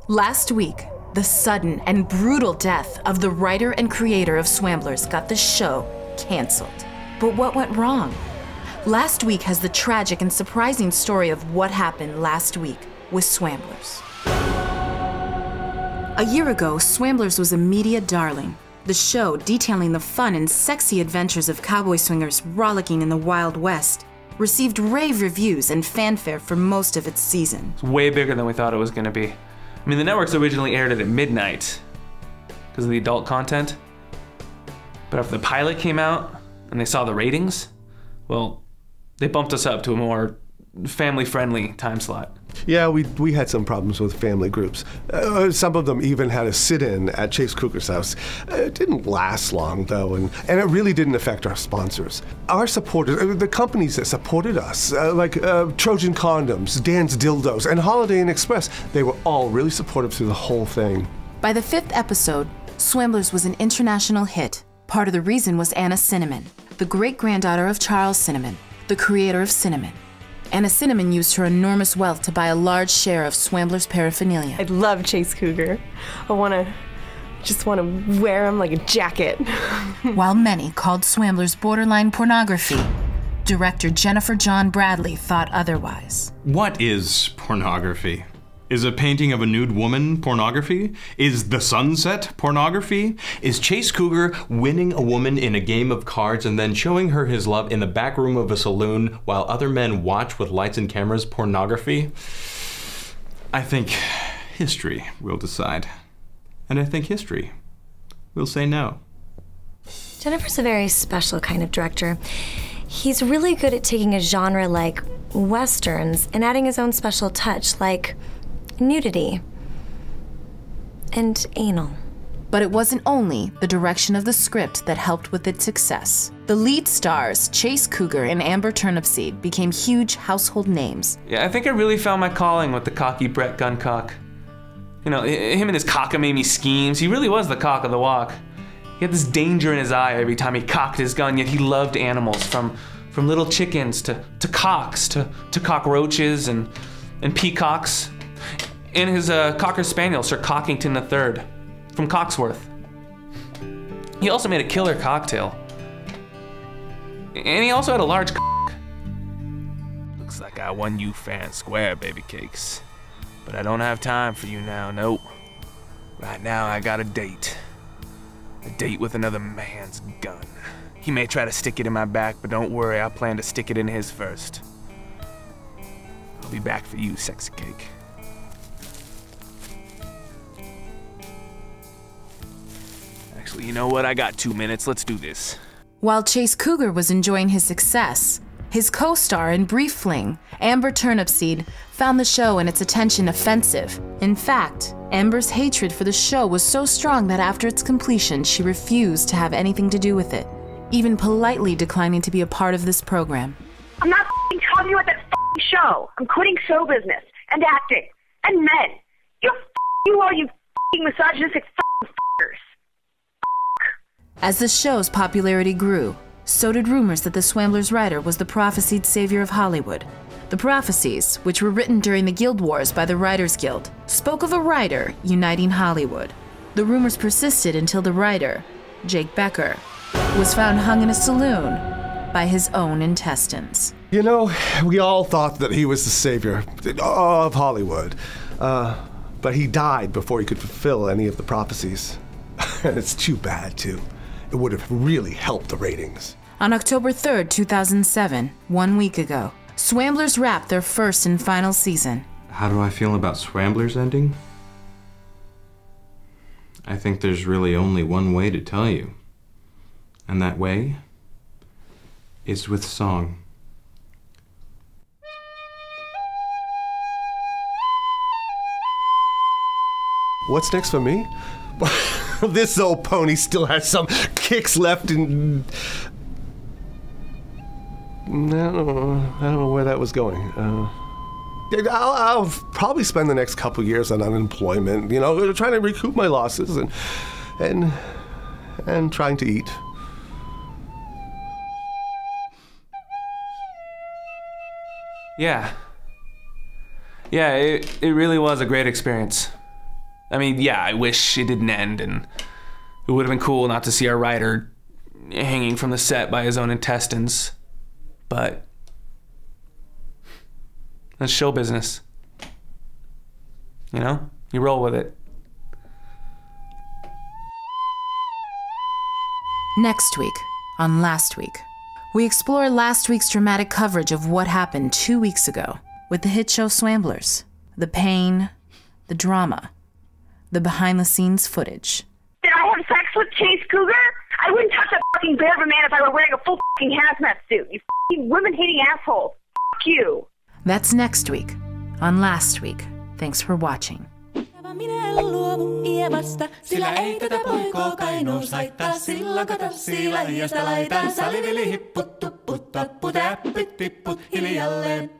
Last week, the sudden and brutal death of the writer and creator of Swamblers got the show canceled. But what went wrong? Last week has the tragic and surprising story of what happened last week with Swamblers. A year ago, Swamblers was a media darling. The show, detailing the fun and sexy adventures of cowboy swingers rollicking in the Wild West, received rave reviews and fanfare for most of its season. It's way bigger than we thought it was going to be. I mean, the networks originally aired it at midnight because of the adult content. But after the pilot came out and they saw the ratings, well, they bumped us up to a more family-friendly time slot. Yeah, we had some problems with family groups. Some of them even had a sit-in at Chase Cougar's house. It didn't last long, though, and it really didn't affect our sponsors. Our supporters, the companies that supported us, like Trojan Condoms, Dan's Dildos, and Holiday Inn Express, they were all really supportive through the whole thing. By the 5th episode, Swamblers was an international hit. Part of the reason was Anna Cinnamon, the great-granddaughter of Charles Cinnamon, the creator of cinnamon. Anna Cinnamon used her enormous wealth to buy a large share of Swambler's paraphernalia. I love Chase Cougar. Just want to wear him like a jacket. While many called Swamblers borderline pornography, director Jennifer John Bradley thought otherwise. What is pornography? Is a painting of a nude woman pornography? Is the sunset pornography? Is Chase Cougar winning a woman in a game of cards and then showing her his love in the back room of a saloon while other men watch with lights and cameras pornography? I think history will decide. And I think history will say no. Jennifer's a very special kind of director. He's really good at taking a genre like Westerns and adding his own special touch, like nudity and anal. But it wasn't only the direction of the script that helped with its success. The lead stars, Chase Cougar and Amber Turnipseed, became huge household names. Yeah, I think I really found my calling with the cocky Brett Guncock. You know, him and his cockamamie schemes, he really was the cock of the walk. He had this danger in his eye every time he cocked his gun, yet he loved animals, from little chickens to cocks to cockroaches and peacocks. And his Cocker Spaniel, Sir Cockington III, from Coxworth. He also made a killer cocktail. And he also had a large cock. Looks like I won you fair and square, baby cakes. But I don't have time for you now, nope. Right now I got a date. A date with another man's gun. He may try to stick it in my back, but don't worry, I plan to stick it in his first. I'll be back for you, sexy cake. Actually, you know what? I got 2 minutes. Let's do this. While Chase Cougar was enjoying his success, his co-star in Brief Fling, Amber Turnipseed, found the show and its attention offensive. In fact, Amber's hatred for the show was so strong that after its completion, she refused to have anything to do with it, even politely declining to be a part of this program. I'm not talking about that show. I'm quitting show business and acting and men. You all you misogynistic f***ers. As the show's popularity grew, so did rumors that the Swamblers writer was the prophesied savior of Hollywood. The prophecies, which were written during the Guild Wars by the Writers Guild, spoke of a writer uniting Hollywood. The rumors persisted until the writer, Jake Becker, was found hung in a saloon by his own intestines. You know, we all thought that he was the savior of Hollywood, but he died before he could fulfill any of the prophecies. And it's too bad, too. It would have really helped the ratings. On October 3rd, 2007, 1 week ago, Swamblers wrapped their first and final season. How do I feel about Swamblers ending? I think there's really only one way to tell you. And that way is with song. What's next for me? This old pony still has some kicks left in... I don't know where that was going. I'll probably spend the next couple years on unemployment, you know, trying to recoup my losses and trying to eat. Yeah, it really was a great experience. I mean, yeah, I wish it didn't end, and it would have been cool not to see our writer hanging from the set by his own intestines. But that's show business. You know? You roll with it. Next week, on Last Week, we explore last week's dramatic coverage of what happened 2 weeks ago with the hit show Swamblers. The pain, the drama, the behind-the-scenes footage. Did I have sex with Chase Cougar? I wouldn't touch that fucking bear of a man if I were wearing a full fucking hazmat suit. You fucking women-hating asshole. Fuck you. That's next week, on Last Week. Thanks for watching. Sillä ei tätä poikoo kainuus haittaa, silloin kato siilahiestä laitaa. Salivili hipput, tupput, tapput, äppit, tipput, hiljalleen.